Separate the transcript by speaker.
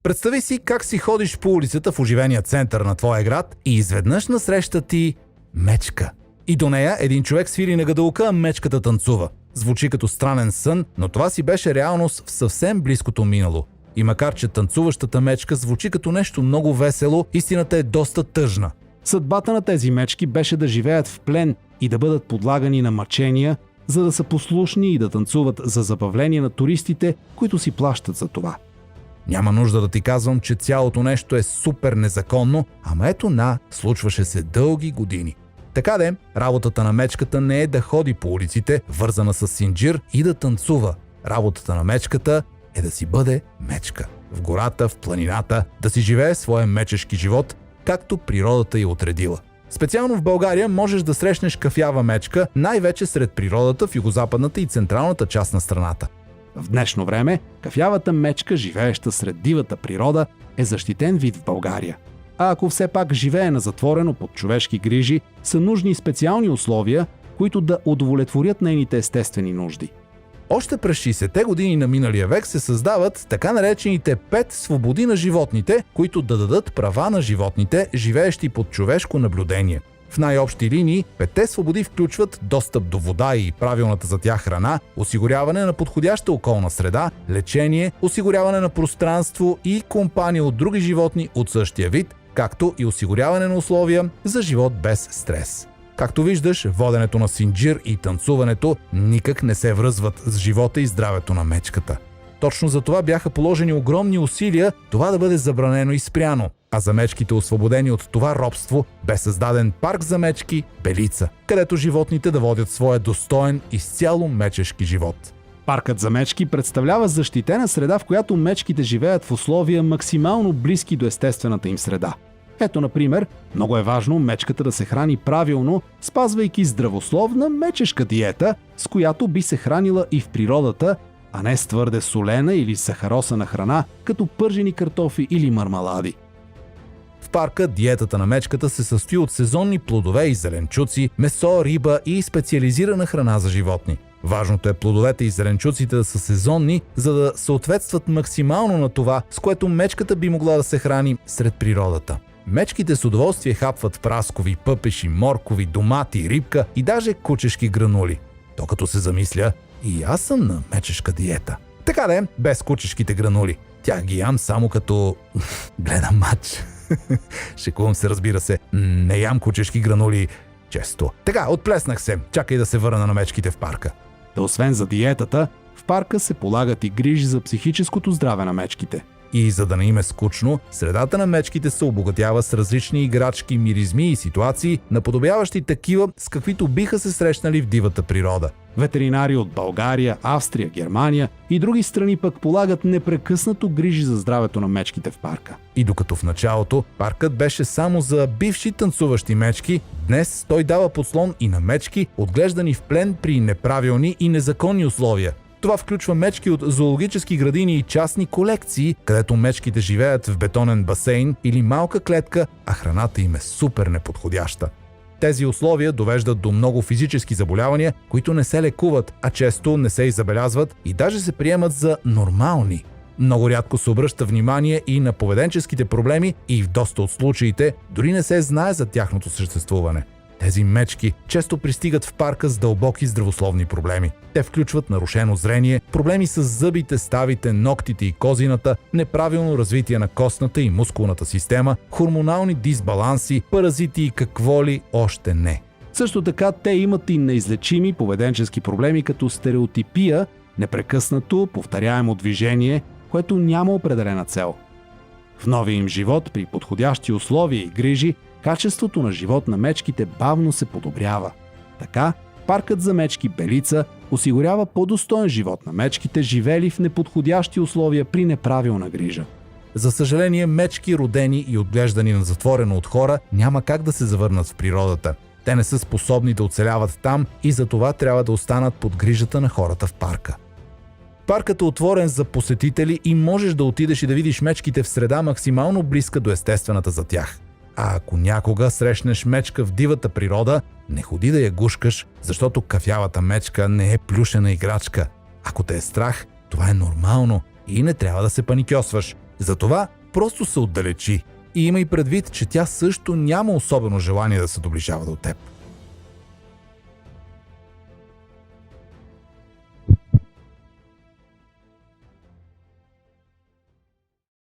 Speaker 1: Представи си как си ходиш по улицата в оживения център на твоя град и изведнъж насреща ти мечка. И до нея един човек свири на гадалка, а мечката танцува. Звучи като странен сън, но това си беше реалност в съвсем близкото минало. И макар че танцуващата мечка звучи като нещо много весело, истината е доста тъжна.
Speaker 2: Съдбата на тези мечки беше да живеят в плен и да бъдат подлагани на мъчения, за да са послушни и да танцуват за забавление на туристите, които си плащат за това.
Speaker 1: Няма нужда да ти казвам, че цялото нещо е супер незаконно, ама ето случваше се дълги години. Така де, работата на мечката не е да ходи по улиците, вързана с синджир и да танцува. Работата на мечката е да си бъде мечка. В гората, в планината, да си живее своя мечешки живот, както природата й отредила. Специално в България можеш да срещнеш кафява мечка, най-вече сред природата в югозападната и централната част на страната.
Speaker 2: В днешно време кафявата мечка, живееща сред дивата природа, е защитен вид в България. А ако все пак живее на затворено под човешки грижи, са нужни специални условия, които да удовлетворят нейните естествени нужди.
Speaker 1: Още през 60-те години на миналия век се създават така наречените 5 свободи на животните, които да дадат права на животните, живеещи под човешко наблюдение. В най-общи линии, 5 свободи включват достъп до вода и правилната за тях храна, осигуряване на подходяща околна среда, лечение, осигуряване на пространство и компания от други животни от същия вид, както и осигуряване на условия за живот без стрес. Както виждаш, воденето на синджир и танцуването никак не се връзват с живота и здравето на мечката. Точно за това бяха положени огромни усилия това да бъде забранено и спряно, а за мечките, освободени от това робство, бе създаден парк за мечки Белица, където животните да водят своя достоен, изцяло мечешки живот.
Speaker 2: Паркът за мечки представлява защитена среда, в която мечките живеят в условия максимално близки до естествената им среда. Ето, например, много е важно мечката да се храни правилно, спазвайки здравословна мечешка диета, с която би се хранила и в природата, а не с твърде солена или сахаросана храна, като пържени картофи или мармалади.
Speaker 1: В парка диетата на мечката се състои от сезонни плодове и зеленчуци, месо, риба и специализирана храна за животни. Важното е плодовете и зеленчуците да са сезонни, за да съответстват максимално на това, с което мечката би могла да се храни сред природата. Мечките с удоволствие хапват праскови, пъпеши, моркови, домати, рибка и даже кучешки гранули. Докато се замисля, и аз съм на мечешка диета. Така де, без кучешките гранули. Тях ги ям само като гледам матч. Шекувам се, разбира се. Не ям кучешки гранули често. Така, отплеснах се. Чакай да се върна на мечките в парка.
Speaker 2: Да освен за диетата, в парка се полагат и грижи за психическото здраве на мечките.
Speaker 1: И за да не им е скучно, средата на мечките се обогатява с различни играчки, миризми и ситуации, наподобяващи такива, с каквито биха се срещнали в дивата природа.
Speaker 2: Ветеринари от България, Австрия, Германия и други страни пък полагат непрекъснато грижи за здравето на мечките в парка.
Speaker 1: И докато в началото паркът беше само за бивши танцуващи мечки, днес той дава подслон и на мечки, отглеждани в плен при неправилни и незаконни условия. Това включва мечки от зоологически градини и частни колекции, където мечките живеят в бетонен басейн или малка клетка, а храната им е супер неподходяща. Тези условия довеждат до много физически заболявания, които не се лекуват, а често не се и забелязват и даже се приемат за нормални. Много рядко се обръща внимание и на поведенческите проблеми и в доста от случаите дори не се знае за тяхното съществуване. Тези мечки често пристигат в парка с дълбоки здравословни проблеми. Те включват нарушено зрение, проблеми с зъбите, ставите, ногтите и козината, неправилно развитие на костната и мускулната система, хормонални дисбаланси, паразити и какво ли още не.
Speaker 2: Също така те имат и неизлечими поведенчески проблеми като стереотипия, непрекъснато повторяемо движение, което няма определена цел. В новия им живот, при подходящи условия и грижи, качеството на живот на мечките бавно се подобрява. Така, паркът за мечки Белица осигурява по-достоен живот на мечките, живели в неподходящи условия при неправилна грижа.
Speaker 1: За съжаление, мечки, родени и отглеждани на затворено от хора, няма как да се завърнат в природата. Те не са способни да оцеляват там и затова трябва да останат под грижата на хората в парка. Паркът е отворен за посетители и можеш да отидеш и да видиш мечките в среда максимално близка до естествената за тях. А ако някога срещнеш мечка в дивата природа, не ходи да я гушкаш, защото кафявата мечка не е плюшена играчка. Ако те е страх, това е нормално. и не трябва да се паникьосваш. Затова просто се отдалечи и имай предвид, че тя също няма особено желание да се доближава до теб.